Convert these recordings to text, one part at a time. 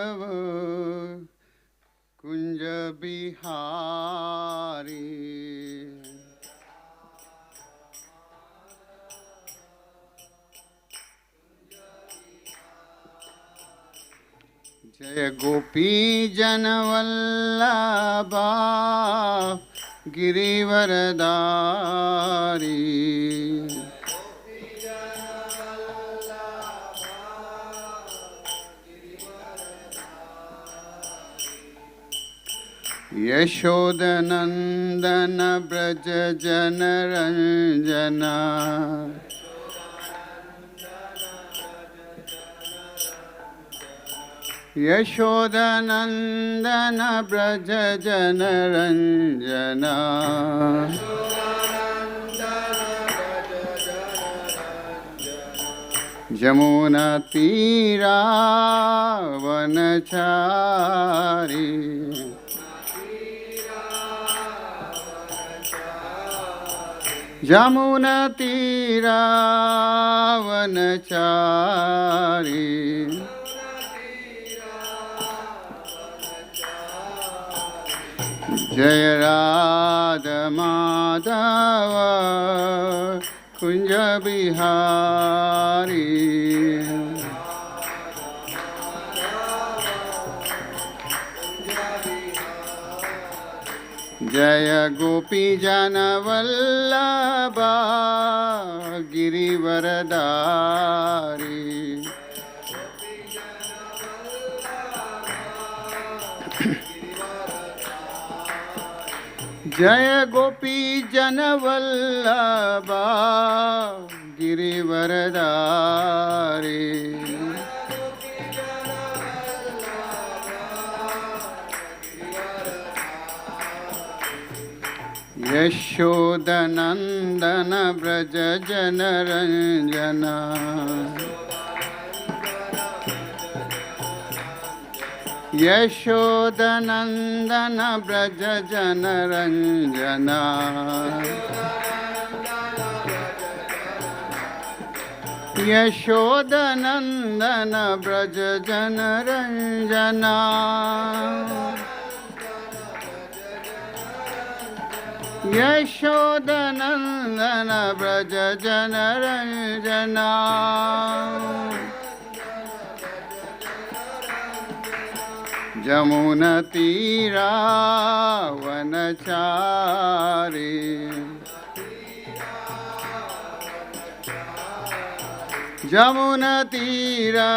माधव कुंज बिहारी। जय गोपी जनवल्लभा गिरिवरदारी। यशोदनंदन ब्रज जनरंजना। यशोदनंदन ब्रज जनरंजना। जमुना तीरा वनचारी। जमुना तीरा वनचारी। जय राधा माधव कुंज बिहारी। जय गोपी जनवल्लभा गिरिवरदारी। जय गोपी जनवल्लभा गिरिवरदारी। यशोदनंदन ब्रज जनरंजना। यशोदनंदन ब्रज जनरंजना। यशोदनंदन ब्रज जनरंजना। यशोदनंदन ब्रज जनरंजना। जमुना तीरा वनचारी। जमुना तीरा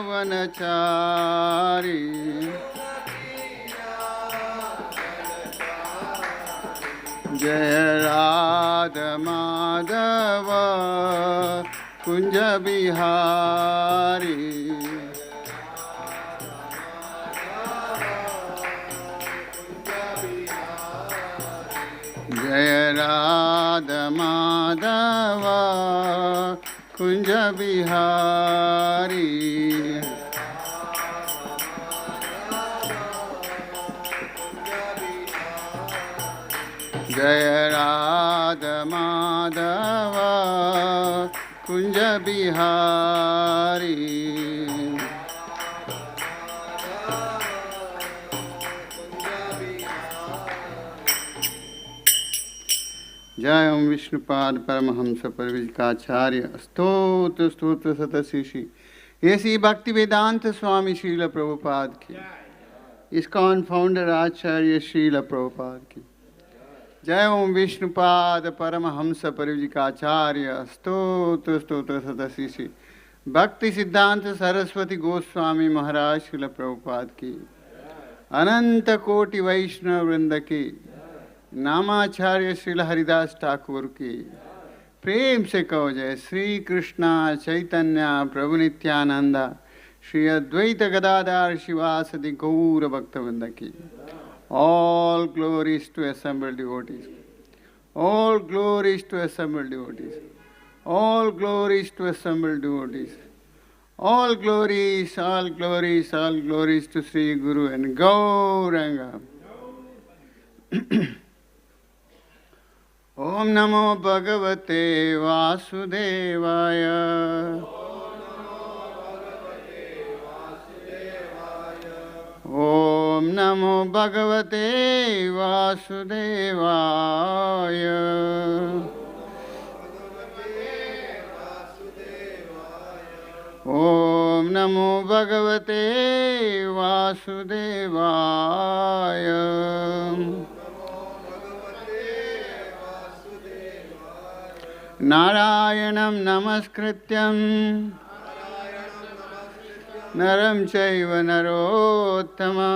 वनचारी। जय राधा माधव कुंज बिहारी। जय राधा माधव कुंज बिहारी। जय राधा माधव कुंज बिहारी। जय ओम विष्णुपाद परमहंस परिव्राजकाचार्य स्तोत्र स्तोत्र सतशिषि ऐसी भक्ति वेदांत स्वामी श्रील प्रभुपाद की। इस्कॉन फाउंडर आचार्य श्रील प्रभुपाद की। जय ओम विष्णुपाद परमहंस परिव्राजकाचार्य स्तोत्र स्तोत्र सतशिषि भक्ति सिद्धांत सरस्वती गोस्वामी महाराज श्रील प्रभुपाद की। अनंत कोटि वैष्णव वृंद की। नामाचार्य श्रील हरिदास ठाकुर की। प्रेम से कहो जय श्री कृष्णा चैतन्य प्रभु नित्यानंद श्री अद्वैत गदाधर शिवासदि गौर भक्तवृंद की। All glories to assembled devotees. All glories to assembled devotees. All glories to assembled devotees. All glories, all glories, all glories to Sri Guru and Gauranga. Om Namo Bhagavate Vasudevaya. नमो भगवते वासुदेवाय। ॐ नमो भगवते वासुदेवाय। नारायणं नमस्कृत्यं नरं चैव नरोत्तमं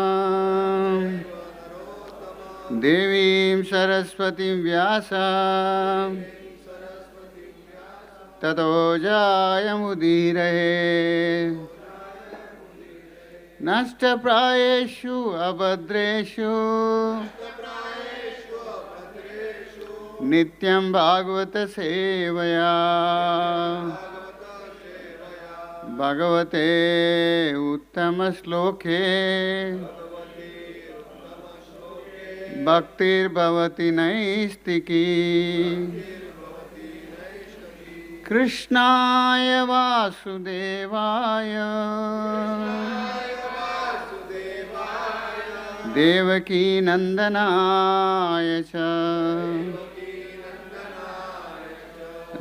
देवीं सरस्वतीं व्यासं ततो जायमुदीरये। नष्टप्रायेषु अभद्रेषु नित्यं भागवत सेवया भगवते उत्तमश्लोके भक्तिर्भवति नैष्टिकी। कृष्णाय वासुदेवाय देवकी नंदनाय च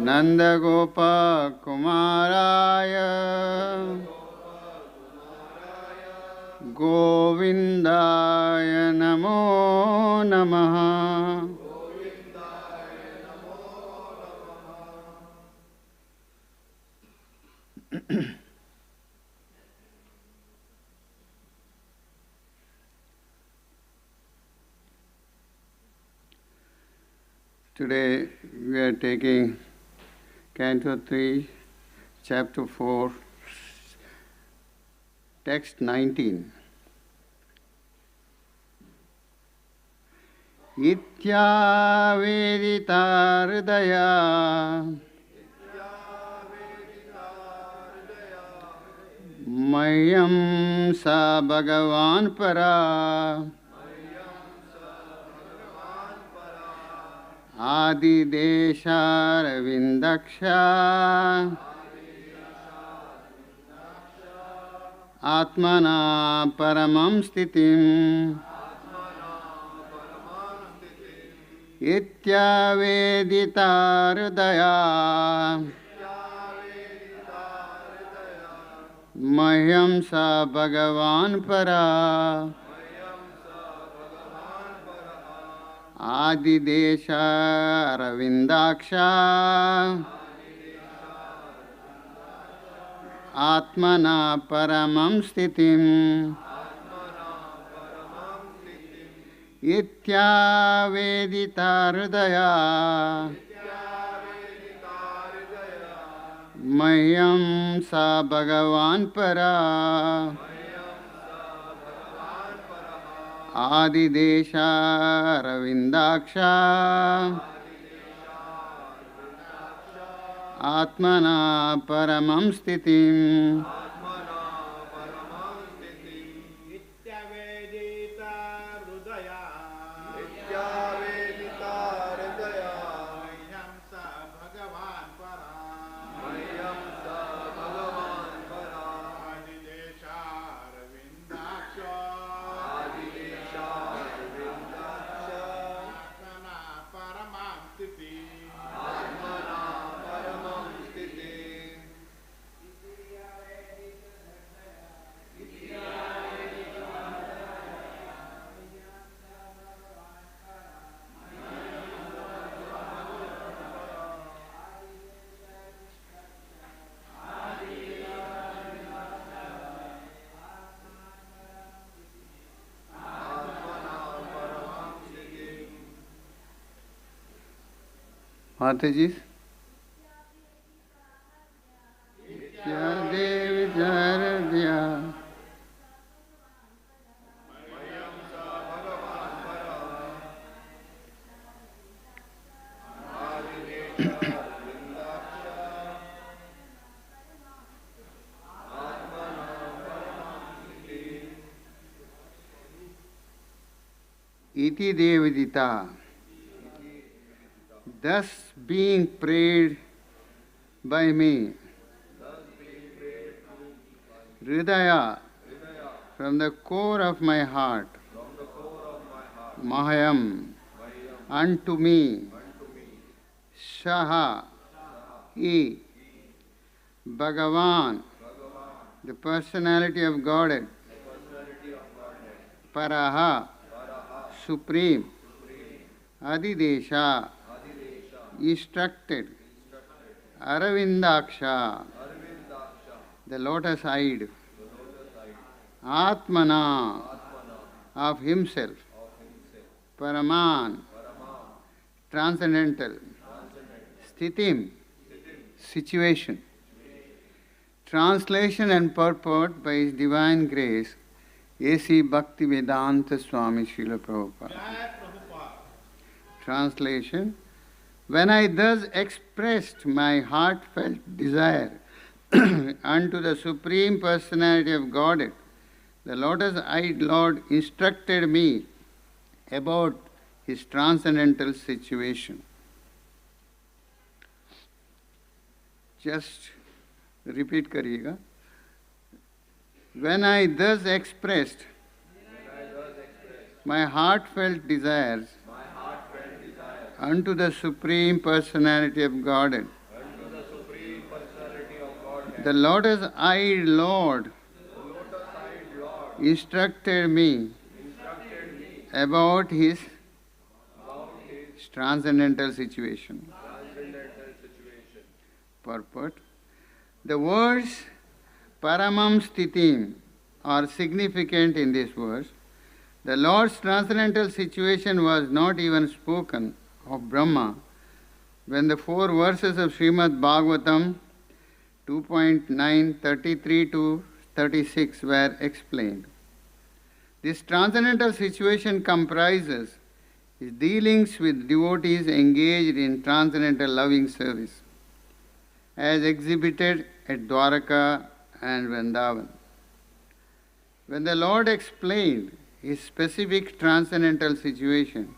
नंदगोपकुमाराय गोविंदाय नमो नमः। Today we are taking Canto 3, Chapter 4, Text 19. Itya vedita hridaya mayam sa bhagavan para Adi Desha Ravindaksha Atmana Paramam Stitim Itya Vedita Hridaya Mahyam Sa Bhagavan Para Adidesha Ravindaksha Atmana Paramam Stitim Itya Vedita Hridaya Mahyam Sa Bhagavan Para Adidesha Ravindaksha Atmana Paramam Stitim Mataji. Ya Devi Jaradya. Iti Devidita. Thus being prayed by me, Hridaya, from the core of my heart, Mahayam, unto me, Saha, he, Bhagavan, the personality of Godhead, Paraha, supreme, Adidesha, instructed, Aravindaksha, the lotus-eyed, Atmana, of himself, Paraman, transcendental, Sthitim, situation. Translation and purport by His Divine Grace, A.C. Bhaktivedanta Swami Srila Prabhupada. Translation: when I thus expressed my heartfelt desire unto the Supreme Personality of Godhead, the lotus-eyed Lord instructed me about His transcendental situation. Just repeat करिएगा. When I thus expressed my heartfelt desires unto the Supreme Personality of Godhead, the lotus-eyed Lord instructed me about His transcendental situation. Purport: the words Paramam Sthitim are significant in this verse. The Lord's transcendental situation was not even spoken of Brahma when the 4 verses of Srimad Bhagavatam 2.9, 33 to 36 were explained. This transcendental situation comprises his dealings with devotees engaged in transcendental loving service, as exhibited at Dwaraka and Vrindavan. When the Lord explained his specific transcendental situation,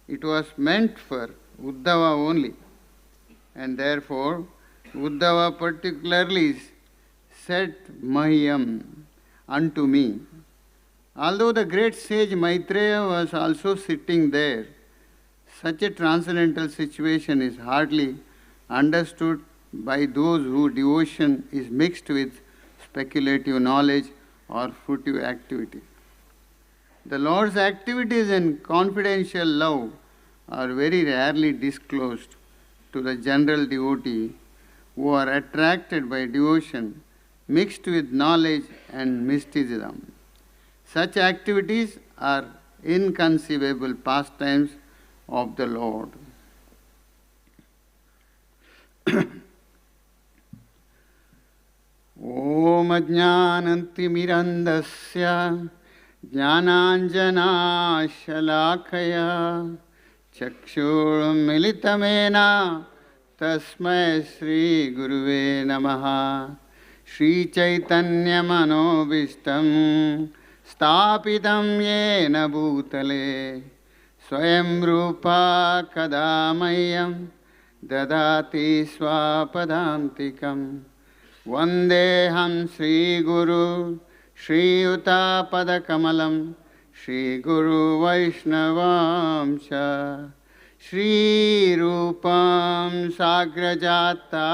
it was meant for Uddhava only, and therefore Uddhava particularly said Mahyam, unto me. Although the great sage Maitreya was also sitting there, such a transcendental situation is hardly understood by those whose devotion is mixed with speculative knowledge or fruitive activity. The Lord's activities and confidential love are very rarely disclosed to the general devotee who are attracted by devotion mixed with knowledge and mysticism. Such activities are inconceivable pastimes of the Lord. Om Ajnanantimirandasya Jnananjana Shalakaya Chakshur Militamena Tasmai Sri Guruve Namaha Sri Chaitanya Manobishtam Stapitam Yena Bhutale Swayam Rupa Kadamayam Dadati Swapadantikam Vandeham Sri Guru Shri Yuta Padakamalam Shri Guru Vaishnavamcha Shri Rupam Sagrajata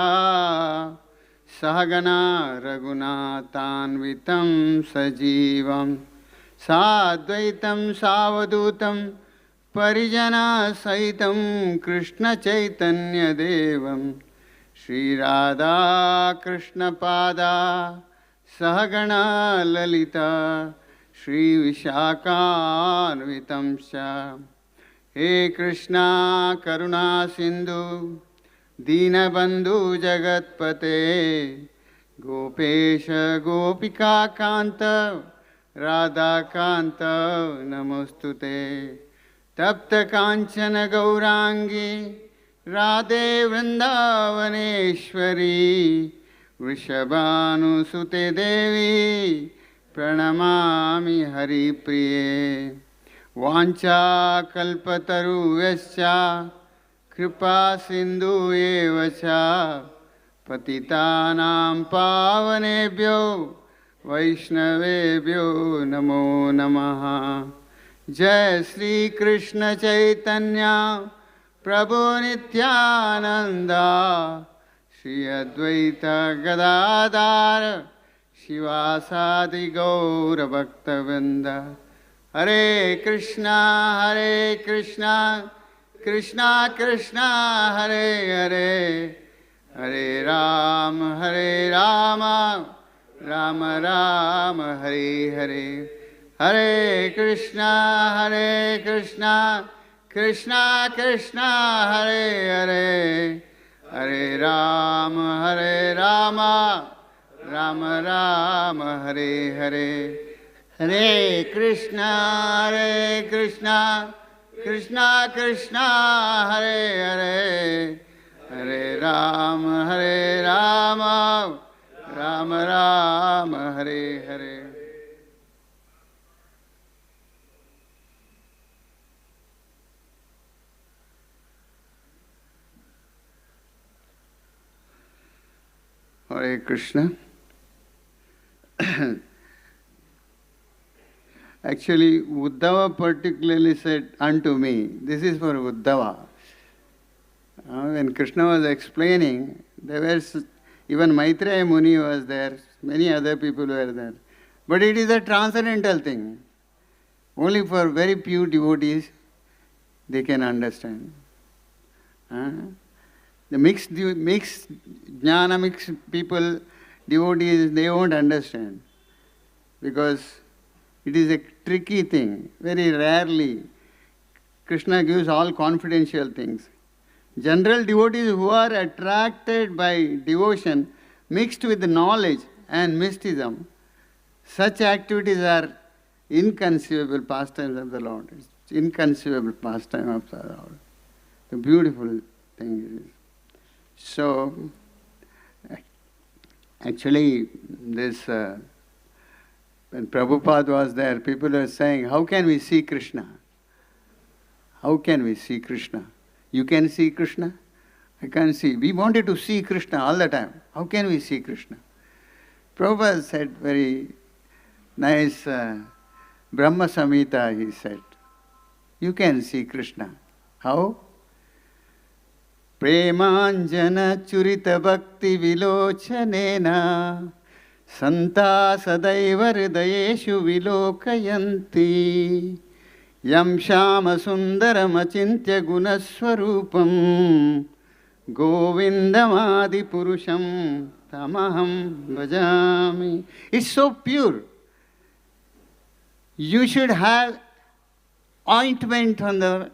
Sahagana Raghunathanvitam Sajivam Sadvaitam Savadutam Parijana Saitam Krishna Chaitanya Devam Shri Radha Krishna Pada Sahagana Lalita Shri Vishakhanvitam Sha. He Krishna Karuna Sindhu Dinabandhu Jagatpate Gopesha Gopika Kanta Radha Kanta Namostute Tapta Kanchana Gaurangi Radhe Vrindavaneshwari Vrishabhanu Sute Devi Pranamami Hari Priye Vancha Kalpataru Vescha Kripa Sindhu Evacha Patitanam Pavanebhyo Vaishnavebhyo Namo Namaha Jai Shri Krishna Chaitanya Prabhu Nityananda Shri Advaita Gadadhar Shivasadi Gaura Bhaktavinda. Hare Krishna, Krishna Krishna, Hare Hare, Hare Rama, Rama Rama, Hare Hare. Hare Krishna, Krishna Krishna, Hare Hare, Hare Rama, Rama Rama, Hare Hare. Hare Krishna, Krishna Krishna, Hare Hare, Hare Rama, Rama Rama, Hare Hare. Hare Krishna. Actually, Uddhava particularly said unto me, this is for Uddhava. When Krishna was explaining, there was, even Maitreya Muni was there, many other people were there. But it is a transcendental thing. Only for very pure devotees, they can understand. The mixed jnana, mixed people, devotees, they won't understand. Because it is a tricky thing. Very rarely, Krishna gives all confidential things. General devotees who are attracted by devotion mixed with knowledge and mysticism, such activities are inconceivable pastimes of the Lord. It's inconceivable pastime of the Lord. The beautiful thing it is. So, actually, this when Prabhupada was there, people were saying, how can we see Krishna? How can we see Krishna? You can see Krishna? I can't see. We wanted to see Krishna all the time. How can we see Krishna? Prabhupada said very nice, Brahma Samhita, he said. You can see Krishna. How? Premanjana churita bhakti vilochanena Santa sadaiva hridayeshu vilokayanti Yam shama sundaram achintya gunaswarupam Govindamadi purusham tamaham bhajami. It's so pure. You should have ointment on the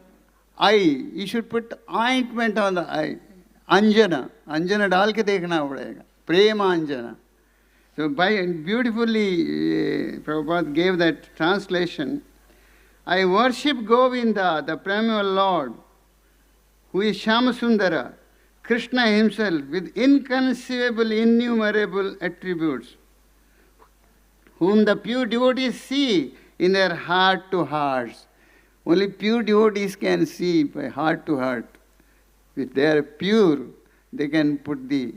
eye. You should put ointment on the eye. Anjana. Anjana डाल के देखना पड़ेगा. Prema Anjana. So by beautifully Prabhupada gave that translation. I worship Govinda, the primal Lord, who is Shyamasundara, Krishna himself, with inconceivable, innumerable attributes, whom the pure devotees see in their heart to hearts. Only pure devotees can see by heart to heart. If they are pure, they can put the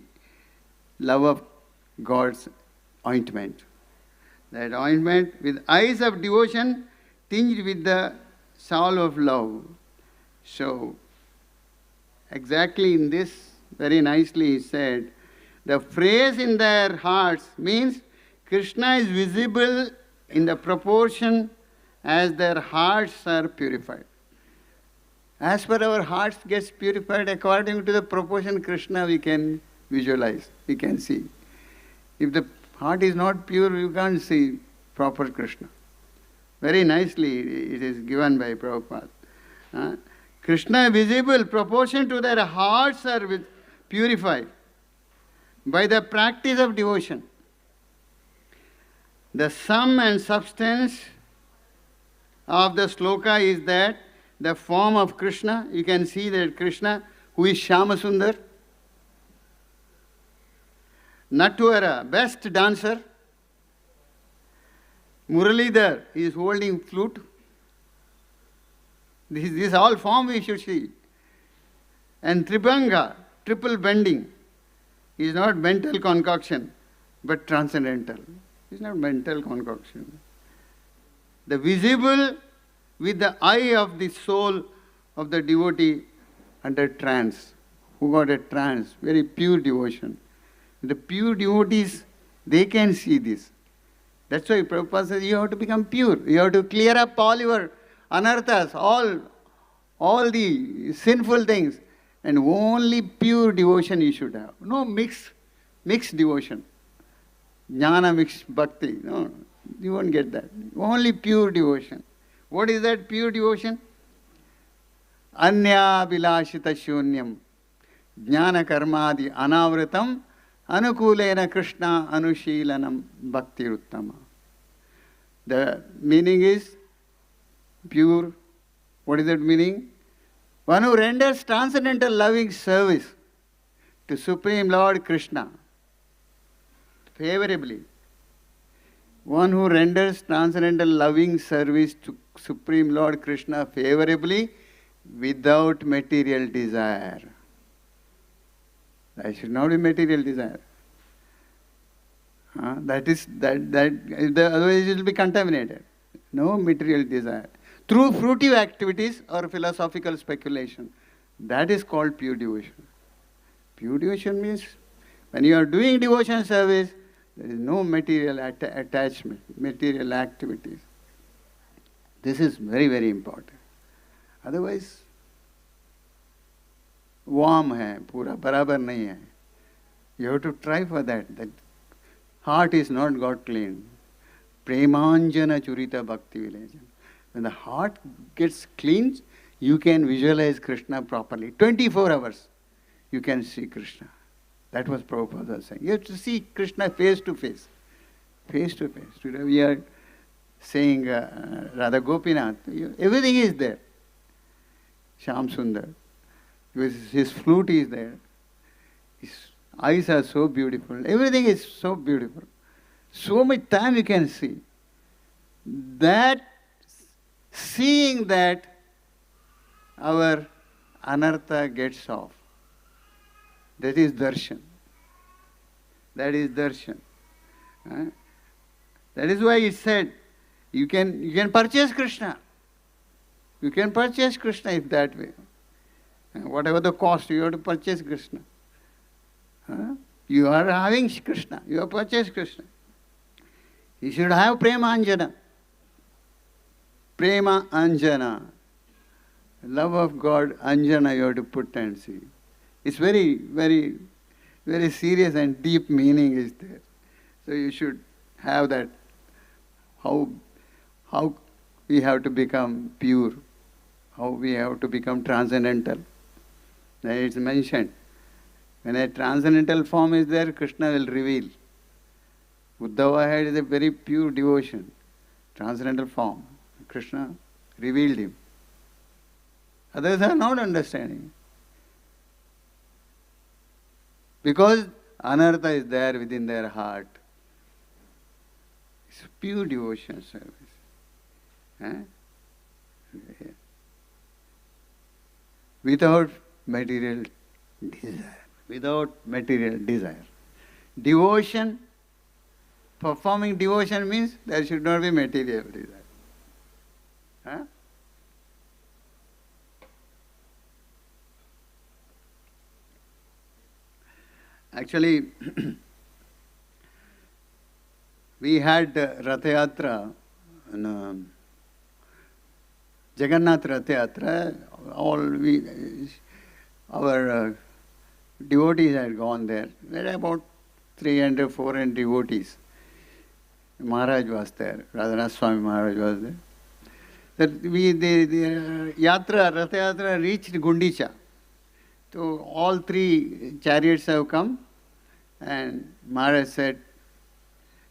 love of God's ointment. That ointment with eyes of devotion tinged with the soul of love. So, exactly in this, very nicely he said, the phrase in their hearts means Krishna is visible in the proportion as their hearts are purified. As per our hearts gets purified, according to the proportion Krishna we can visualize, we can see. If the heart is not pure, you can't see proper Krishna. Very nicely it is given by Prabhupada. Krishna visible, proportion to their hearts are purified by the practice of devotion. The sum and substance of the sloka is that the form of Krishna, you can see that Krishna, who is Shyamasundar, Natwara, best dancer, Muralidhar, he is holding flute. This all form we should see. And Tribhanga, triple bending, is not mental concoction, but transcendental. It's not mental concoction. The visible with the eye of the soul of the devotee under trance, who got a trance, very pure devotion. The pure devotees, they can see this. That's why Prabhupada says you have to become pure. You have to clear up all your anarthas, all the sinful things. And only pure devotion you should have. No mixed devotion. Jnana mixed bhakti. No, you won't get that. Only pure devotion. What is that pure devotion? Anya vilashita shunyam. Jnana karmadi anavritam. Anukulena Krishna anushilanam bhakti uttama. The meaning is pure. What is that meaning? One who renders transcendental loving service to Supreme Lord Krishna favorably. One who renders transcendental loving service to Supreme Lord Krishna favorably without material desire. There should not be material desire. Otherwise it will be contaminated. No material desire. Through fruitive activities or philosophical speculation. That is called pure devotion. Pure devotion means when you are doing devotion service, there is no material attachment, material activities. This is very, very important. Otherwise, warm hai, pura barabar nahi hai. You have to try for that. That heart is not got clean. Premanjana churita bhakti vilajan. When the heart gets clean, you can visualize Krishna properly. 24 hours, you can see Krishna. That was Prabhupada was saying. You have to see Krishna face to face. Face to face. Today we are saying Radha Gopinath. Everything is there. Shyam Sundar. His flute is there. His eyes are so beautiful. Everything is so beautiful. So much time you can see. That, seeing that, our anartha gets off. That is darshan. That is darshan. That is why he said, you can purchase Krishna. You can purchase Krishna if that way. Whatever the cost, you have to purchase Krishna. You are having Krishna. You have purchased Krishna. You should have Prema Anjana. Prema Anjana. Love of God, Anjana you have to put and see. It's very, very, very serious and deep meaning is there. So you should have that. How we have to become pure. How we have to become transcendental. Then it's mentioned. When a transcendental form is there, Krishna will reveal. Uddhava had is a very pure devotion. Transcendental form. Krishna revealed him. Others are not understanding. Because anartha is there within their heart. It's pure devotion service. Without material desire. Without material desire. Devotion, performing devotion means there should not be material desire. Actually, we had Ratha Yatra, Jagannath Ratha Yatra. Our devotees had gone there. There were about 300, 400 devotees. Maharaj was there. Radhanath Swami Maharaj was there. The Yatra, Ratha Yatra reached Gundicha. So all three chariots have come and Maharaj said,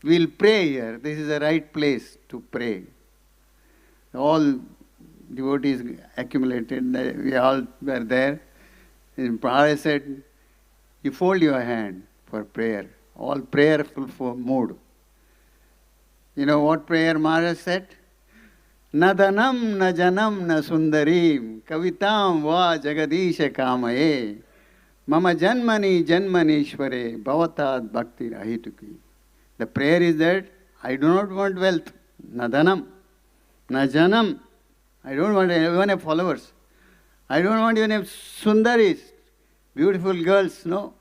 we'll pray here. This is the right place to pray. All devotees accumulated. We all were there. And Maharaj said, you fold your hand for prayer. All prayerful mood. You know what prayer Maharaj said? Na dhanam, na janam, na sundarim, kavitam va jagadisha kamaye, mama janmani janmanishware, bhavatad bhakti rahituki. The prayer is that I do not want wealth, na dhanam, na janam, I don't want even have followers. I don't want even have sundaris, beautiful girls, no.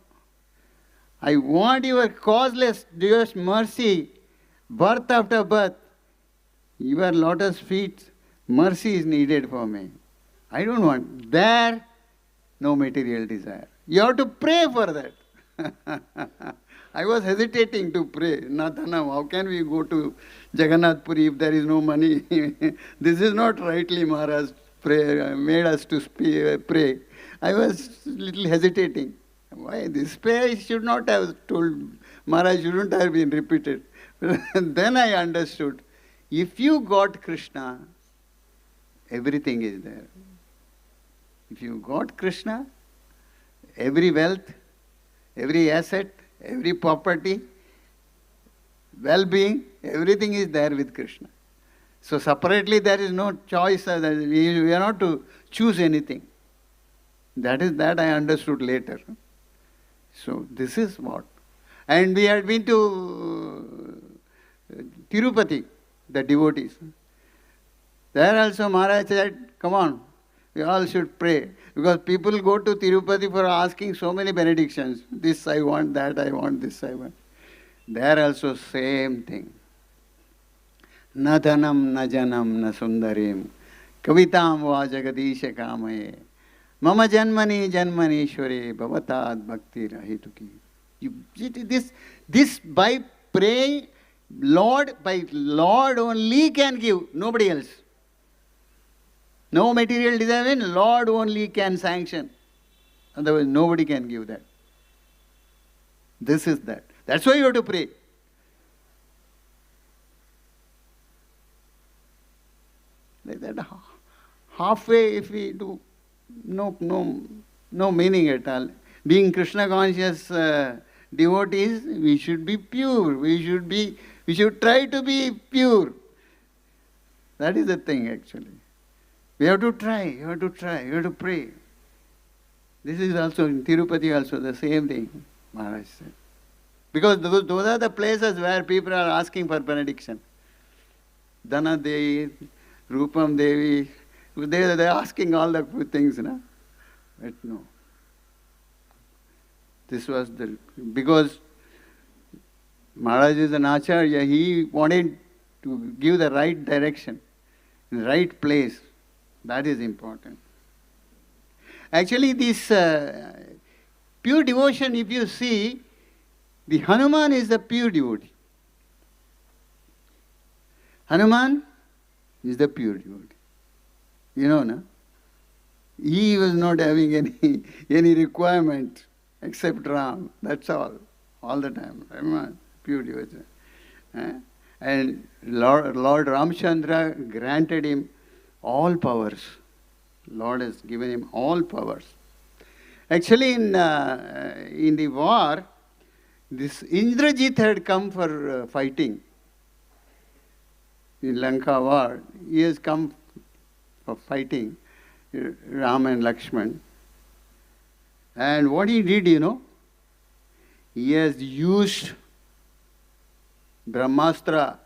I want your causeless, dearest mercy, birth after birth. Your lotus feet, mercy is needed for me. I don't want. There, no material desire. You have to pray for that. I was hesitating to pray. Nathanam, how can we go to Jagannath Puri if there is no money? This is not rightly Maharaj made us to pray. I was little hesitating. Why? This prayer should not have told, Maharaj shouldn't have been repeated. Then I understood. If you got Krishna, everything is there. If you got Krishna, every wealth, every asset, every property, well-being, everything is there with Krishna. So separately there is no choice. We are not to choose anything. That I understood later. So this is what. And we had been to Tirupati, the devotees. There also Maharaj said, come on, we all should pray. Because people go to Tirupati for asking so many benedictions. This I want, that I want, this I want. There also same thing. Na dhanam, na janam, na sundarim, kavitam va jagadisha kamaye, mama janmani janmanishware, bhavatad bhakti rahituki. This by praying, by Lord only can give, nobody else. No material desire, Lord only can sanction. Otherwise, nobody can give that. This is that. That's why you have to pray. Like that, halfway if we do, no meaning at all. Being Krishna conscious devotees, we should be pure. We should try to be pure. That is the thing actually. We have to try, you have to pray. This is also in Tirupati also the same thing, Maharaj said. Because those are the places where people are asking for benediction. Dana Devi, Rupam Devi, they are asking all the good things, no? But no. This was because Maharaj is an Acharya, he wanted to give the right direction, in the right place. That is important. Actually, this pure devotion, if you see, the Hanuman is the pure devotee. Hanuman is the pure devotee. You know, no? He was not having any requirement except Ram. That's all the time. Hanuman, pure devotee. And Lord Ramchandra granted him all powers. Lord has given him all powers. Actually, in the war, this Indrajit had come for fighting. In Lanka war, he has come for fighting Ram and Lakshman. And what he did, he has used Brahmastra,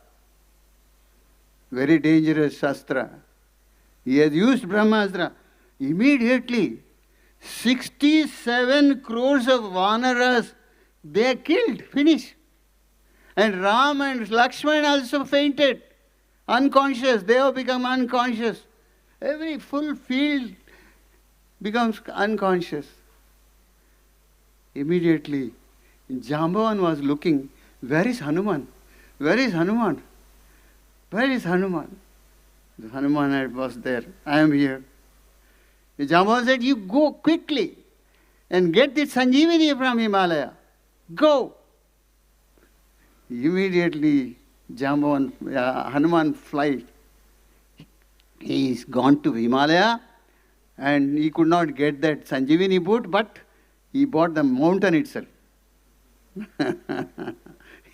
very dangerous Shastra. He has used Brahmastra. Immediately, 67 crores of Vanaras, they are killed, finished. And Ram and Lakshman also fainted, unconscious. They have become unconscious. Every full field becomes unconscious. Immediately, Jambavan was looking, where is Hanuman? Where is Hanuman? Where is Hanuman? The Hanuman was there. I am here. The Jambavan said, you go quickly and get the Sanjeevani from Himalaya. Go. Immediately, Hanuman flies. He is gone to Himalaya and he could not get that Sanjeevani boot, but he bought the mountain itself.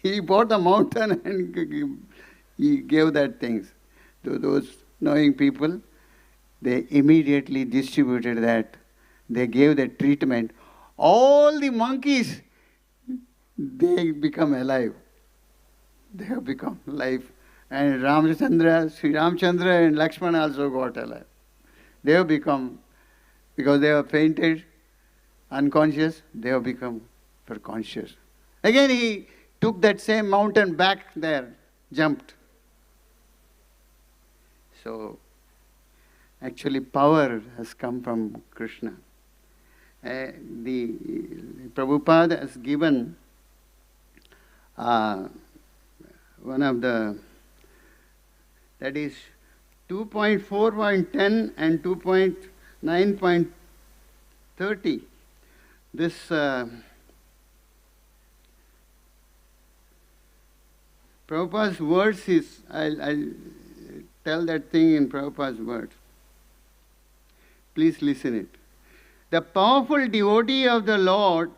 He bought the mountain and he gave that things to those knowing people. They immediately distributed that. They gave the treatment. All the monkeys, they become alive. They have become alive. And Sri Ramchandra and Lakshmana also got alive. They have become, because they have fainted, unconscious, they have become conscious. Again he took that same mountain back there, jumped. So, actually power has come from Krishna. The Prabhupada has given one of the, that is 2.4.10 and 2.9.30. This Prabhupada's words is, I'll tell that thing in Prabhupada's words. Please listen it. The powerful devotee of the Lord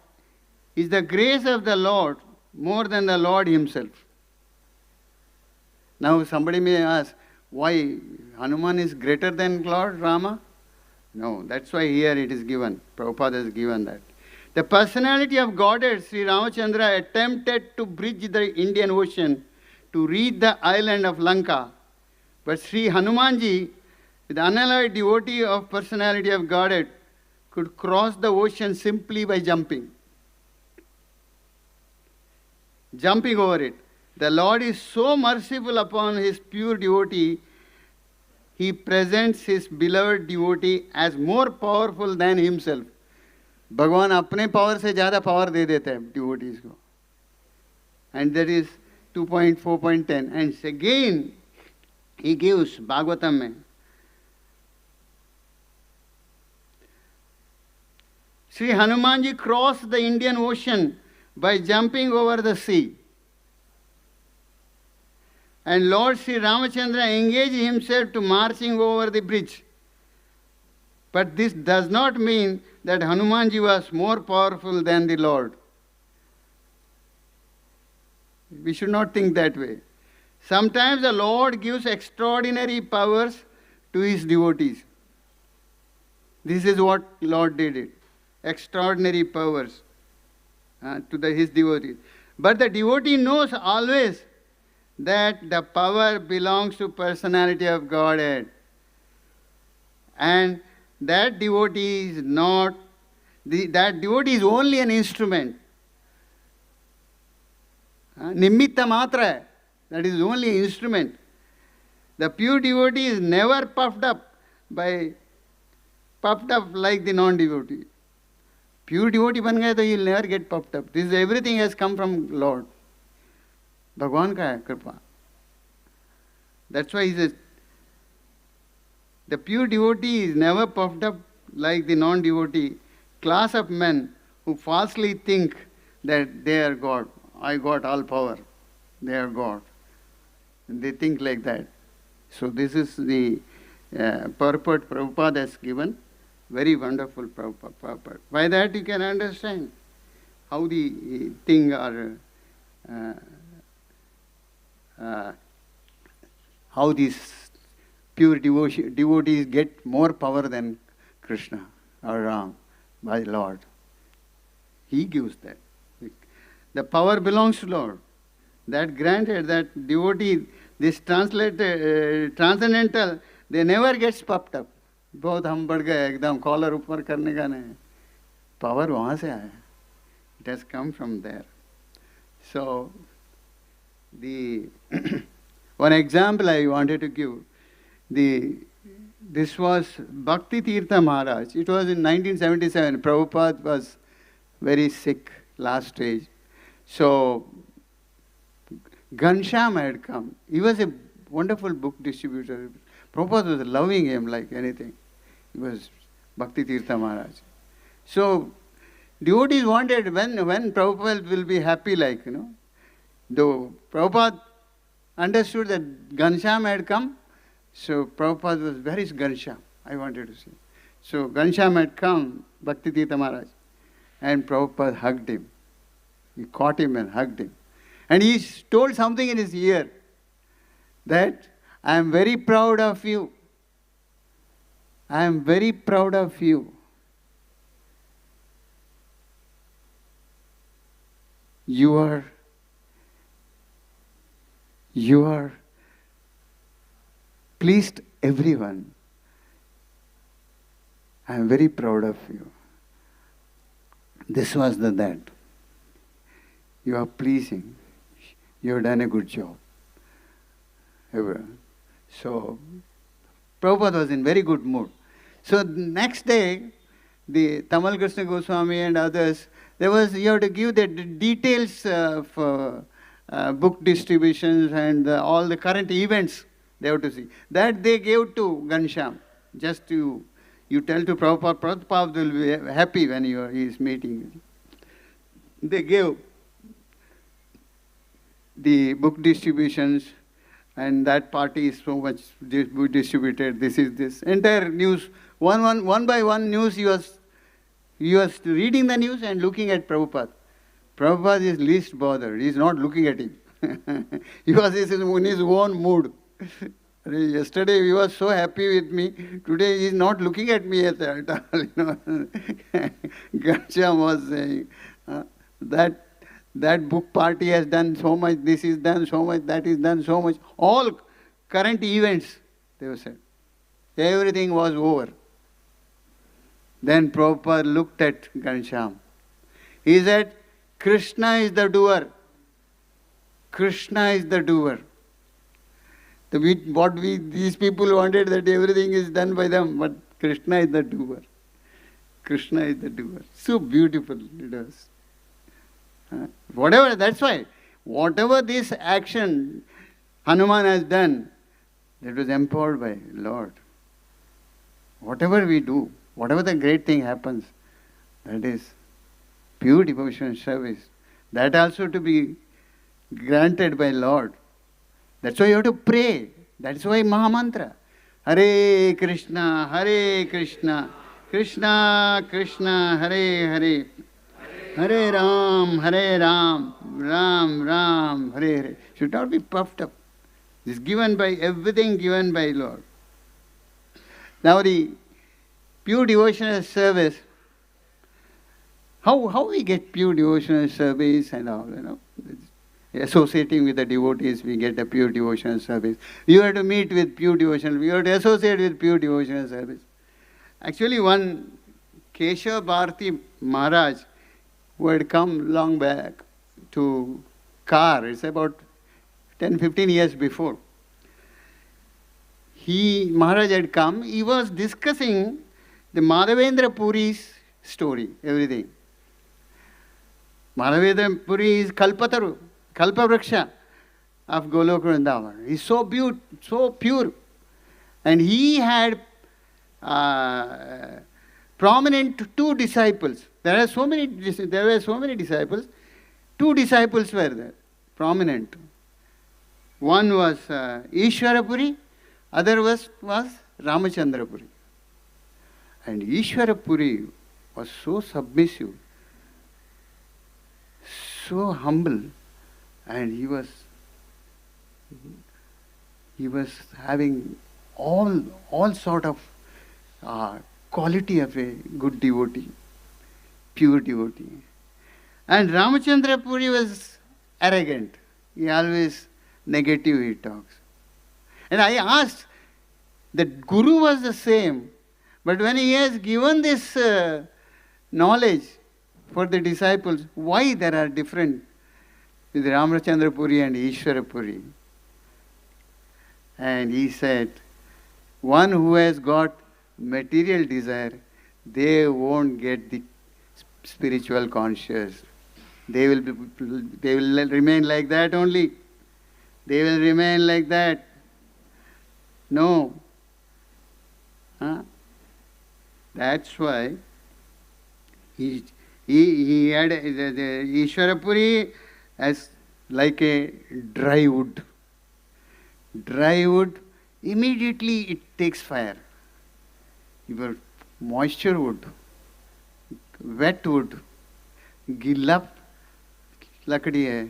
is the grace of the Lord more than the Lord himself. Now somebody may ask, why Hanuman is greater than Lord Rama? No, that's why here it is given. Prabhupada has given that. The personality of Godhead, Sri Ramachandra, attempted to bridge the Indian Ocean to reach the island of Lanka. But Sri Hanumanji, the unalloyed devotee of personality of Godhead, could cross the ocean simply by jumping. Jumping over it. The Lord is so merciful upon his pure devotee, he presents his beloved devotee as more powerful than himself. भगवान अपने power से ज़्यादा power दे देते हैं devotees को. And that is 2.4.10. And again, he gives Bhagavatam में. Sri Hanumanji crossed the Indian Ocean by jumping over the sea. And Lord Sri Ramachandra engaged himself to marching over the bridge. But this does not mean that Hanumanji was more powerful than the Lord. We should not think that way. Sometimes the Lord gives extraordinary powers to his devotees. This is what Lord did it. Extraordinary powers to his devotees. But the devotee knows always that the power belongs to personality of Godhead. And that devotee is not, that devotee is only an instrument. Nimitta matra hai. That is only an instrument. The pure devotee is never puffed up like the non-devotee. Pure devotee ban gaya to he will never get puffed up. This everything has come from Lord. Bhagwan ka hai kripa. That's why he says, the pure devotee is never puffed up like the non-devotee class of men who falsely think that they are God. I got all power. They are God. And they think like that. So this is the purport Prabhupada has given. Very wonderful purport. By that you can understand how the thing are, how these pure devotees get more power than Krishna or Ram by Lord. He gives that. The power belongs to Lord. That granted, that devotee, this transcendental, they never gets puffed up. बहुत हम बढ़ गए एकदम collar ऊपर करने का नहीं. Power वहाँ से आया. It has come from there. So, the one example I wanted to give. This was Bhakti Tirtha Maharaj. It was in 1977. Prabhupada was very sick, last stage. So, Ghanshyam had come. He was a wonderful book distributor. Prabhupada was loving him like anything. He was Bhakti Tirtha Maharaj. So, devotees wanted when Prabhupada will be happy, like, Though Prabhupada understood that Ghanshyam had come, so Prabhupada was, where is Ghanshyam? I wanted to see. So Ghanshyam had come, Bhakti Tirtha Maharaj, and Prabhupada hugged him. He caught him and hugged him. And he told something in his ear, that I am very proud of you. I am very proud of you. You are pleased everyone. I am very proud of you. This was that. You are pleasing. You have done a good job. So, Prabhupada was in very good mood. So, next day, the Tamal Krishna Goswami and others, you have to give the details of book distributions and all the current events they have to see. That they gave to Ghanshyam. Just you tell to Prabhupada, Prabhupada will be happy when he is meeting. They gave the book distributions, and that party is so much distributed. This is this entire news. One by one news, he was reading the news and looking at Prabhupada. Prabhupada is least bothered. He is not looking at him. He was in his own mood. Yesterday he was so happy with me. Today he is not looking at me at all. Ghanshyam was saying that book party has done so much, this is done so much, that is done so much. All current events, they were said. Everything was over. Then Prabhupada looked at Ghanshyam. He said, Krishna is the doer. Krishna is the doer. These people wanted that everything is done by them, but Krishna is the doer. Krishna is the doer. So beautiful it was. That's why, whatever this action Hanuman has done, that was empowered by Lord. Whatever we do, whatever the great thing happens, that is pure devotion service. That also to be granted by Lord. That's why you have to pray. That's why Mahamantra. Hare Krishna, Krishna Krishna, Hare Hare. Hare Ram, Ram Ram, Hare Hare. Should not be puffed up. This is given by everything given by Lord. Now the pure devotional service. How we get pure devotional service and all, associating with the devotees, we get a pure devotional service. You have to meet with pure devotional, you have to associate with pure devotional service. Actually, one Keshav Bharati Maharaj, who had come long back to Kar, it's about 10-15 years before. Maharaj had come, he was discussing the Madhavendra Puri's story, everything. Madhavendra Puri is Kalpavraksha of Golok Vrindavan. He's so pure. And he had prominent two disciples. There were so many disciples. Two disciples were there, prominent. One was Ishwarapuri, other was Ramachandrapuri. And Ishwarapuri was so submissive, so humble, and he was having all sort of quality of a good devotee, pure devotee. And Ramachandra Puri was arrogant. He always negative he talks. And I asked, the Guru was the same, but when he has given this knowledge for the disciples, why there are different with Ramachandra Puri and Ishwara Puri? And he said, one who has got material desire, they won't get the spiritual conscious. They will remain like that only. They will remain like that. No. That's why he had the Ishwarapuri as like a dry wood. Dry wood, immediately it takes fire. Your moisture wood, wet wood, gilla लकड़ी है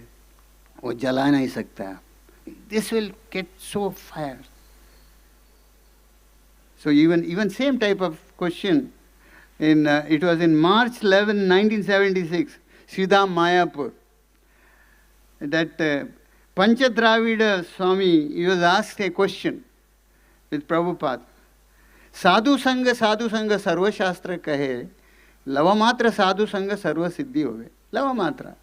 वो जला नहीं सकता. This will get so fire. So even same type of question it was in March 11, 1976, Sridham Mayapur. That Panchadravida Swami, he was asked a question with Prabhupada. साधु संग सर्वशास्त्र कहे, love मात्र साधु संग सर्व सिद्धि होवे. लव मात्र,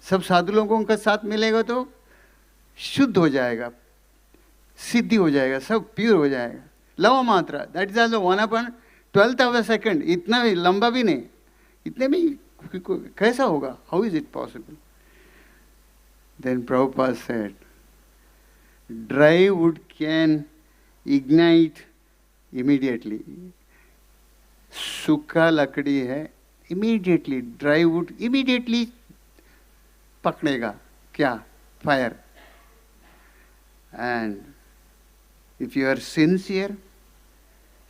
सब साधु लोगों के साथ मिलेगा तो शुद्ध हो जाएगा, सिद्धि हो जाएगा, सब प्योर हो जाएगा. लव मात्रा, that is also 1/12th of a second. इतना भी लंबा भी नहीं, इतने भी कैसा होगा? How is it possible? Then Prabhupada said, dry wood can ignite immediately. सूखा लकड़ी है, इमीडिएटली ड्राई वुड इमीडिएटली पकड़ेगा क्या? Fire. And if you are sincere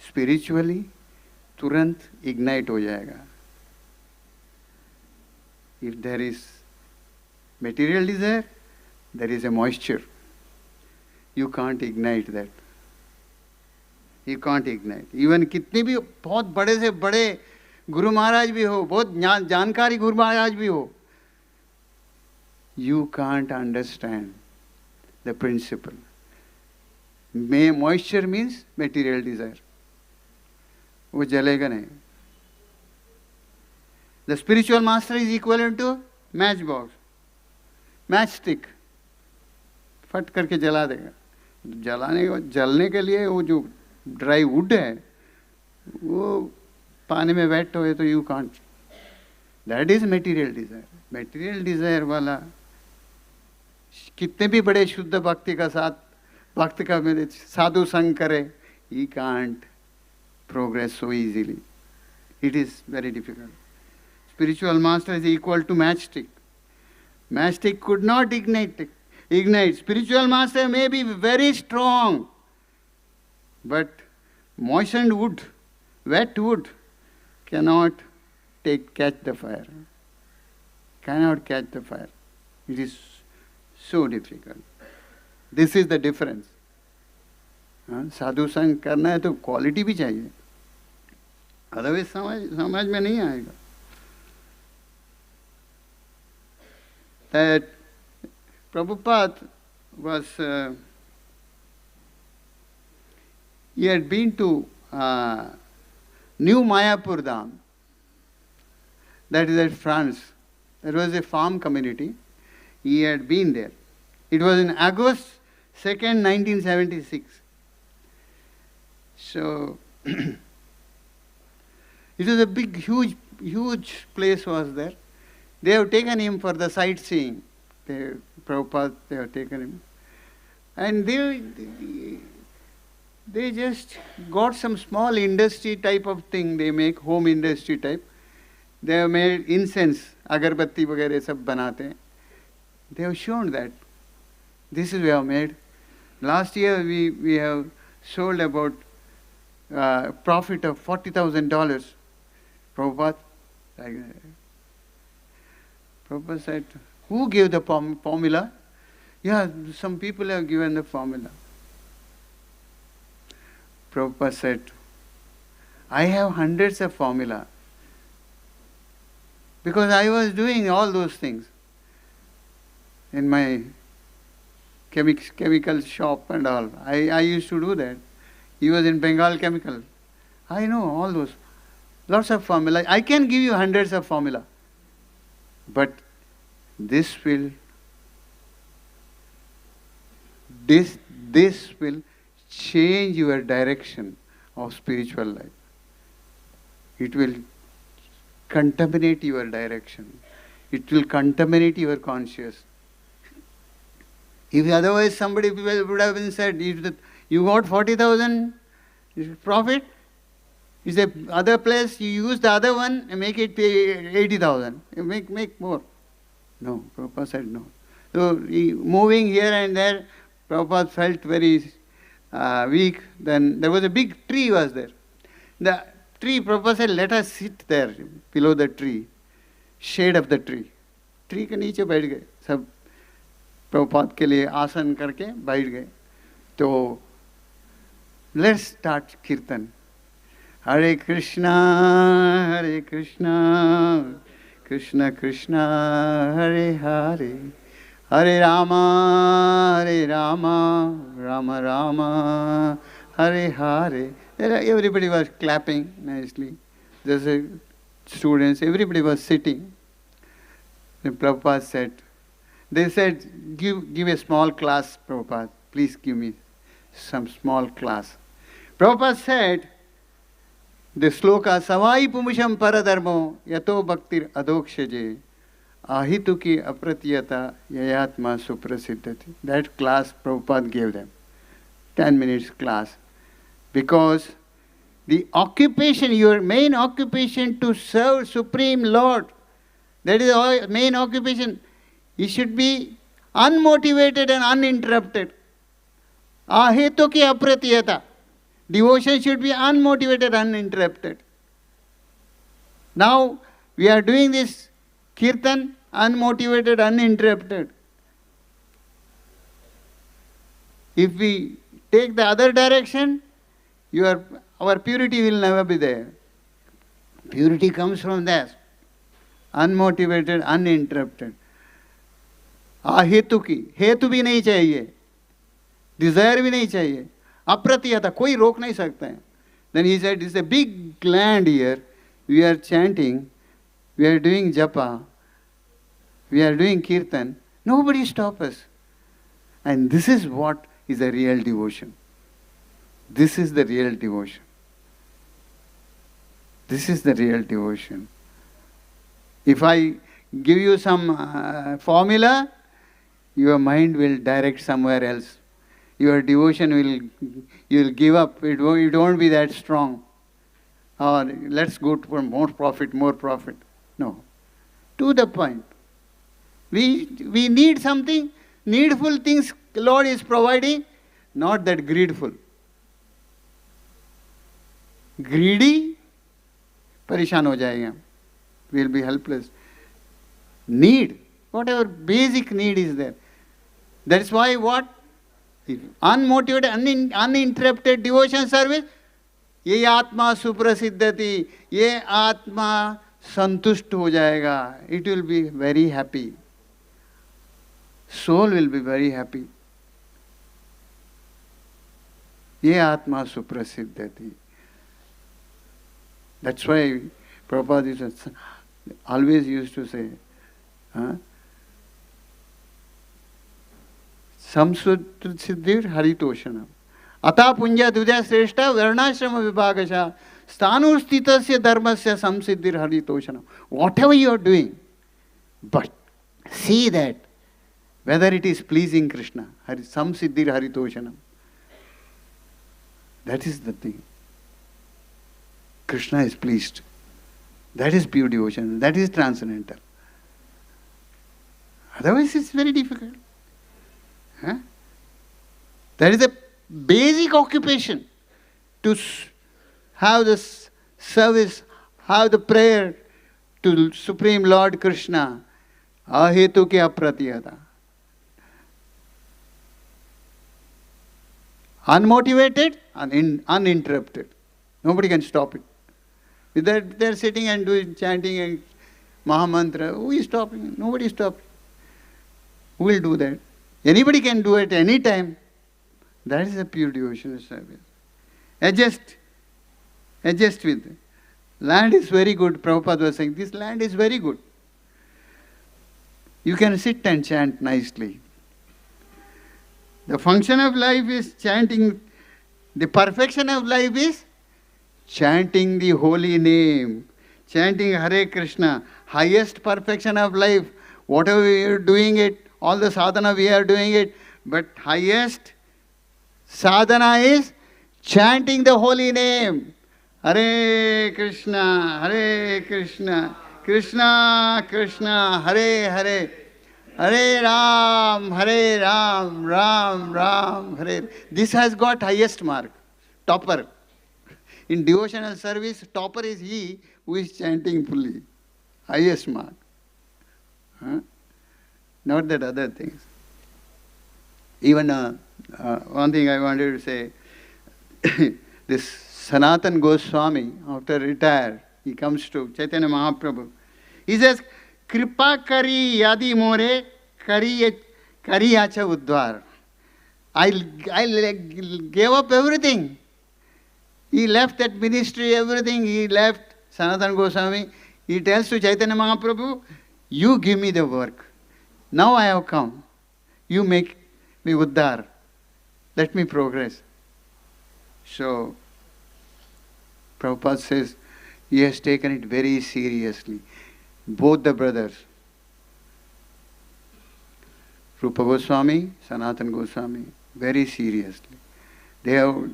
spiritually, तुरंत इग्नाइट हो जाएगा. If there is material desire, there is a moisture. You can't ignite that. You can't ignite. Even कितने भी बहुत बड़े से बड़े गुरु महाराज भी हो, बहुत जानकारी गुरु महाराज भी हो, you can't understand the principle. Moisture means material desire. वो जलेगा नहीं. The spiritual master is equivalent to matchbox. Match stick फट करके जला देगा. जलने के लिए वो जो ड्राई वुड है वो पानी में वेट हो तो you can't. That is material desire. Material desire वाला कितने भी बड़े शुद्ध भक्ति का साथ भक्त का मेरे साधु संग करे, he can't progress so easily. It is very difficult. Spiritual master is equal to matchstick. Matchstick could not ignite. Spiritual master may be very strong, but moistened wood, wet wood, cannot catch the fire. Cannot catch the fire. It is so difficult. This is the difference. साधु संग करना है तो quality भी चाहिए, otherwise समझ में नहीं आएगा. That Prabhupada was, he had been to New Mayapur Dham, that is at France. There was a farm community. He had been there. It was in August 2nd, 1976. So, it was a big, huge place was there. They have taken him for the sightseeing. Prabhupada, they have taken him. And they just got some small industry type of thing they make, home industry type. They have made incense, agarbatti वगैरह सब बनाते हैं. They have shown that. This is we have made. Last year we have sold about profit of $40,000. Prabhupada. Prabhupada said, who gave the formula? Yeah, some people have given the formula. Prabhupada said, I have hundreds of formula. Because I was doing all those things in my chemical shop and all. I used to do that. He was in Bengal Chemical. I know all those. Lots of formula. I can give you hundreds of formula. But this will change your direction of spiritual life. It will contaminate your direction. It will contaminate your consciousness. If otherwise somebody would have been said, you got 40,000 profit, is the other place, you use the other one and make it 80,000. Make more. No, Prabhupada said no. So moving here and there, Prabhupada felt very weak. Then there was a big tree was there. The tree, Prabhupada said, let us sit there below the tree, shade of the tree. Tree के नीचे बैठ गए सब, प्रभुपाद के लिए आसन करके बैठ गए. तो let's start कीर्तन. Hare Krishna, Krishna Krishna, Hare Hare, Hare Rama, Rama Rama, Hare Hare. Everybody was clapping nicely. There's a students, everybody was sitting. The Prabhupada said, they said, give a small class, Prabhupada. Please give me some small class. Prabhupada said, the sloka, Savai Pumusham Paradharmo, Yato Bhaktir Adokshaje, Ahituki Apratiyata Yayatma Suprasiddhati. That class Prabhupada gave them. 10 minutes class. Because the occupation, your main occupation to serve Supreme Lord, that is our main occupation. It should be unmotivated and uninterrupted. Ahetuki apratiyata. Devotion should be unmotivated, uninterrupted. Now, we are doing this kirtan, unmotivated, uninterrupted. If we take the other direction, our purity will never be there. Purity comes from that. Unmotivated, uninterrupted. Ahetuki. Hetu bhi nahi chahiye. Desire bhi nahi chahiye. Apratiyata. Koi rok nahi sakta hai. Then he said, it's a big land here. We are chanting. We are doing japa. We are doing kirtan. Nobody stop us. And this is what is a real devotion. This is the real devotion. This is the real devotion. If I give you some formula, your mind will direct somewhere else. Your devotion you will give up. It won't be that strong. Or let's go for more profit. No. To the point. We need something. Needful things Lord is providing, not that greedful. Greedy, परेशान हो जाएंगे. We will be helpless. Need, whatever basic need is there. That's why what? Unmotivated, uninterrupted devotion service, ये आत्मा सुप्रसिद्धति, ये आत्मा संतुष्ट हो जाएगा. It will be very happy. Soul will be very happy. ये आत्मा सुप्रसिद्धति. That's why Prabhupada always used to say, Samsuddhir Haritoshanam. Ata Punja Duja Sreshta Varnashrama Vibhagasha Stanurstitasya Dharmasya Samsiddhir Haritoshanam. Whatever you are doing, but see that whether it is pleasing Krishna, Samsiddhir Haritoshanam. That is the thing. Krishna is pleased. That is pure devotion. That is transcendental. Otherwise it's very difficult. That is a basic occupation to have the service, have the prayer to Supreme Lord Krishna. Ahetu ki apratiyata. Unmotivated and uninterrupted. Nobody can stop it. With that, they are sitting and doing chanting and Mahamantra. Who is stopping? Nobody is stopping. Who will do that? Anybody can do it any time. That is a pure devotional service. Adjust with it. Land is very good. Prabhupada was saying, this land is very good. You can sit and chant nicely. The function of life is chanting. The perfection of life is chanting the holy name. Chanting Hare Krishna. Highest perfection of life. Whatever we are doing it, all the sadhana we are doing it, but highest sadhana is chanting the holy name. Hare Krishna, Krishna Krishna, Hare Hare, Hare Ram, Ram Ram, Hare. This has got highest mark, topper. In devotional service, topper is he who is chanting fully. Highest mark. Not that other things. Even one thing I wanted to say, this Sanatan Goswami, after retire, he comes to Chaitanya Mahaprabhu. He says, Kripa kari yadi more kari acha uddhar. I gave up everything. He left that ministry, everything. He left Sanatana Goswami. He tells to Chaitanya Mahaprabhu, you give me the work. Now I have come. You make me uddhar. Let me progress. So, Prabhupada says, he has taken it very seriously. Both the brothers, Rupa Goswami, Sanatana Goswami, very seriously. They have,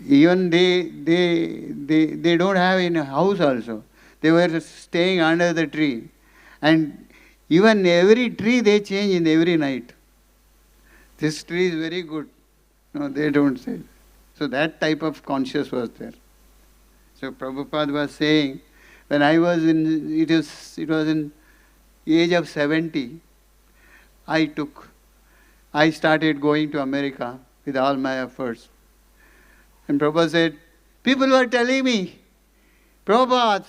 even they don't have in a house also. They were staying under the tree. And even every tree they change in every night. This tree is very good. No, they don't say. So that type of conscious was there. So Prabhupada was saying, when I was in, it was in age of 70, I started going to America with all my efforts. And Prabhupada said, people were telling me, Prabhupada,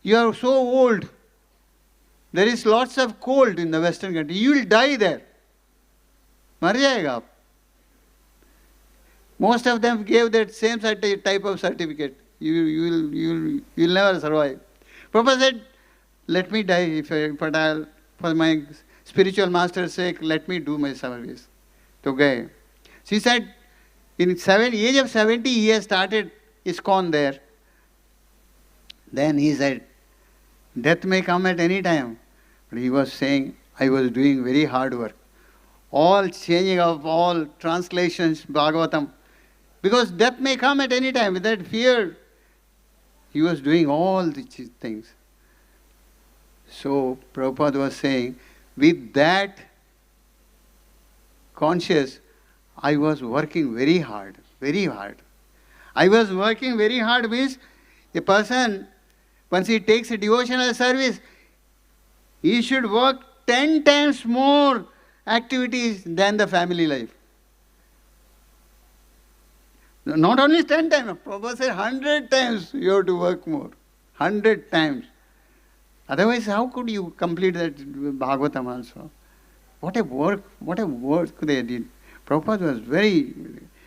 you are so old. There is lots of cold in the Western country. You will die there. Mar jayega aap. Most of them gave that same type of certificate. You will never survive. Prabhupada said, let me die for my spiritual master's sake, let me do my service. So gaye. She said, in age of 70, he has started ISKCON there. Then he said, death may come at any time. But he was saying, I was doing very hard work. All changing of all translations, Bhagavatam. Because death may come at any time. With that fear, he was doing all these things. So Prabhupada was saying, with that conscious, I was working very hard, very hard. I was working very hard means a person, once he takes a devotional service, he should work 10 times more activities than the family life. Not only 10 times, Prabhupada said 100 times you have to work more. 100 times. Otherwise, how could you complete that Bhagavatam also? What a work they did. Prabhupada was very...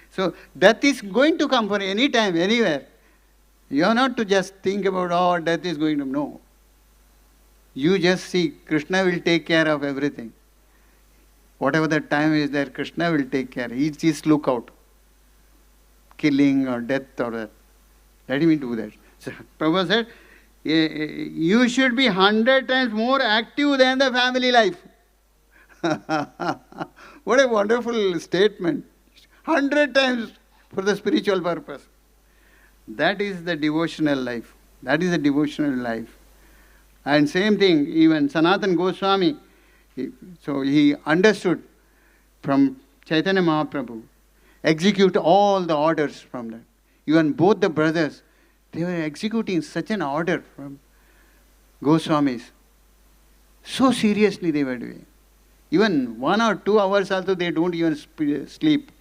So, death is going to come for any time, anywhere. You are not to just think about, oh, death is going to... No. You just see, Krishna will take care of everything. Whatever the time is there, Krishna will take care. He just look out. Killing or death or that. Let him do that. So, Prabhupada said, you should be 100 times more active than the family life. What a wonderful statement. 100 times for the spiritual purpose. That is the devotional life. That is the devotional life. And same thing, even Sanatana Goswami, so he understood from Chaitanya Mahaprabhu, execute all the orders from that. Even both the brothers, they were executing such an order from Goswamis. So seriously they were doing. Even 1 or 2 hours also they don't even sleep.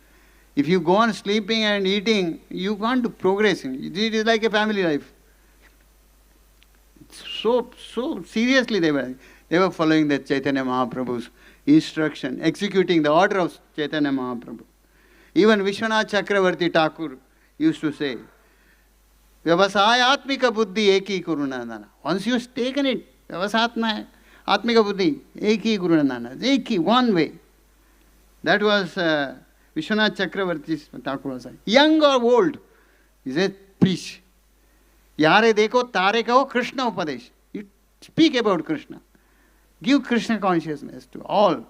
If you go on sleeping and eating, you can't progress. It is like a family life. So seriously they were following the Chaitanya Mahaprabhu's instruction, executing the order of Chaitanya Mahaprabhu. Even Vishwanath Chakravarti Thakur used to say, Vyavasaya Atmika Buddhi Eki Kurunandana. Once you've taken it, Vyavasatma Atmika Buddhi Eki Kurunandana. Eki, one way. That was Vishwanath Chakravarti Thakur was saying. Young or old, he said, preach. Yare dekho tare kaho Krishna Upadesh. You speak about Krishna. Give Krishna consciousness to all.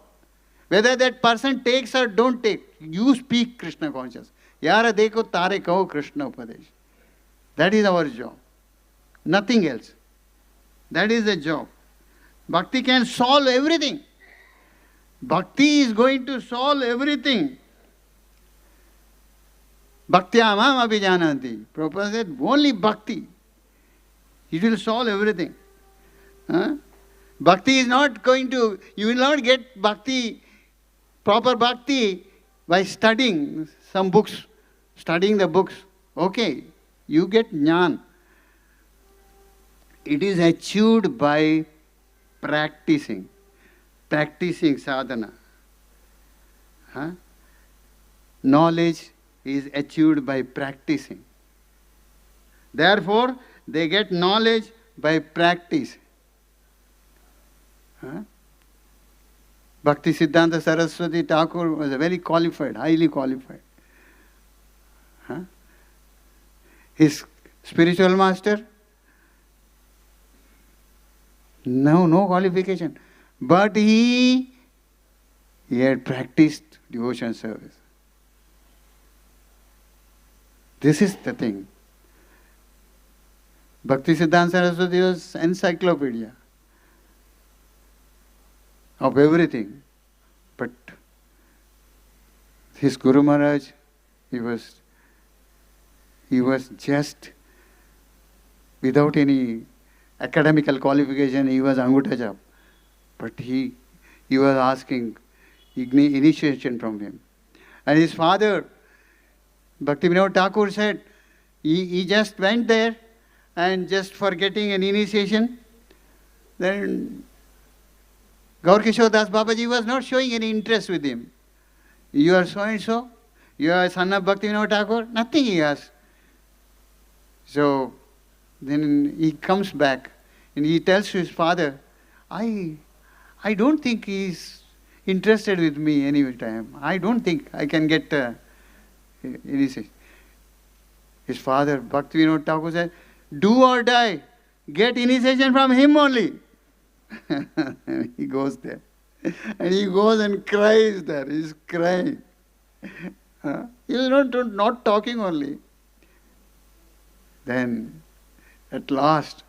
Whether that person takes or don't take, you speak Krishna consciousness. Yara dekho tare kaho Krishna Upadesh. That is our job. Nothing else. That is the job. Bhakti can solve everything. Bhakti is going to solve everything. Bhaktyamam abhijananti. Prabhupada said, only bhakti. It will solve everything. Bhakti is not going to, you will not get bhakti, proper bhakti by studying some books, studying the books. Okay, you get jnana. It is achieved by practicing sadhana. Knowledge is achieved by practicing. Therefore, they get knowledge by practice. Huh? Bhakti Siddhanta Saraswati Thakur was a very qualified, highly qualified. Huh? His spiritual master, no qualification. But he had practiced devotion service. This is the thing. Bhakti Siddhanta Saraswati was encyclopedia of everything. But his Guru Maharaj, he was just, without any academical qualification, he was Angutha Chap. But he was asking initiation from him. And his father, Bhakti Vinod Thakur, said, he just went there and just for getting an initiation, then Gaur Kishore Das Babaji was not showing any interest with him. You are so and so, you are son of Bhakti Vinod Thakur, nothing he asked. So then he comes back and he tells to his father, I don't think he is interested with me any time. I don't think I can get initiation. His father, Bhakti Vinod Thakur, said, do or die, get initiation from him only. He goes there. And he goes and cries there. He's crying. He's not talking only. Then, at last,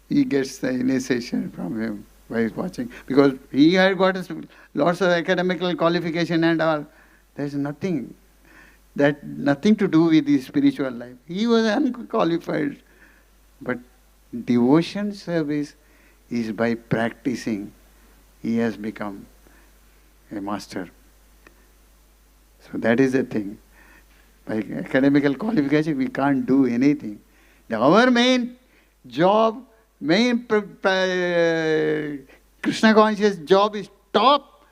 he gets the initiation from him by watching. Because he had got lots of academical qualification and all. There's nothing to do with his spiritual life. He was unqualified. But devotion service is by practicing. He has become a master. So that is the thing. By academical qualification, we can't do anything. Our main job, Krishna conscious job is top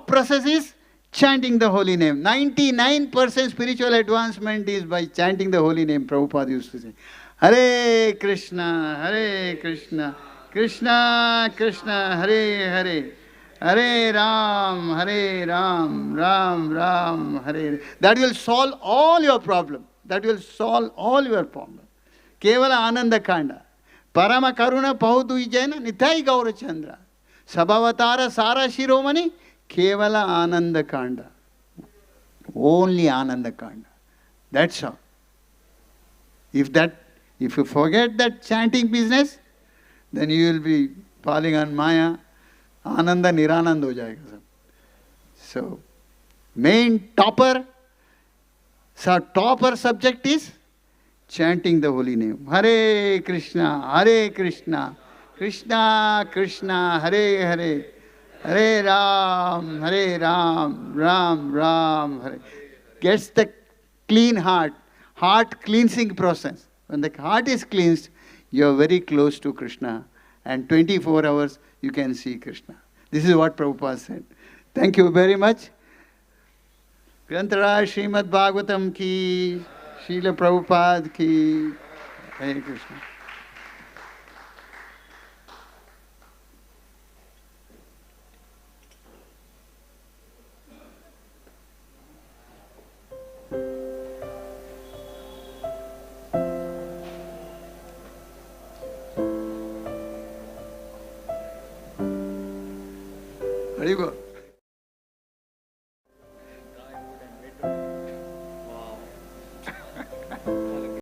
process is chanting the holy name. 99% spiritual advancement is by chanting the holy name. Prabhupada used to say, Hare Krishna, Krishna Krishna, Hare Hare, Hare Ram, Ram Ram, Hare Hare. That will solve all your problems. That will solve all your problems. Kevala Ananda Kanda. Parama Karuna Pahudu Ijena Nitai Gaurachandra. Sabhavatara Sara Shiromani. Kevala Ananda Kanda. Only Ananda Kanda. That's all. If you forget that chanting business, then you will be falling on Maya. Ananda Nirananda ho jayega sab. So, main topper subject is chanting the holy name. Hare Krishna, Krishna Krishna, Hare Hare, Hare Ram, Ram Ram, Hare. Gets the clean heart cleansing process. When the heart is cleansed, you are very close to Krishna. And 24 hours, you can see Krishna. This is what Prabhupada said. Thank you very much. Granthara Srimad Bhagavatam ki, Srila Prabhupada ki, Hare Krishna. Haribol.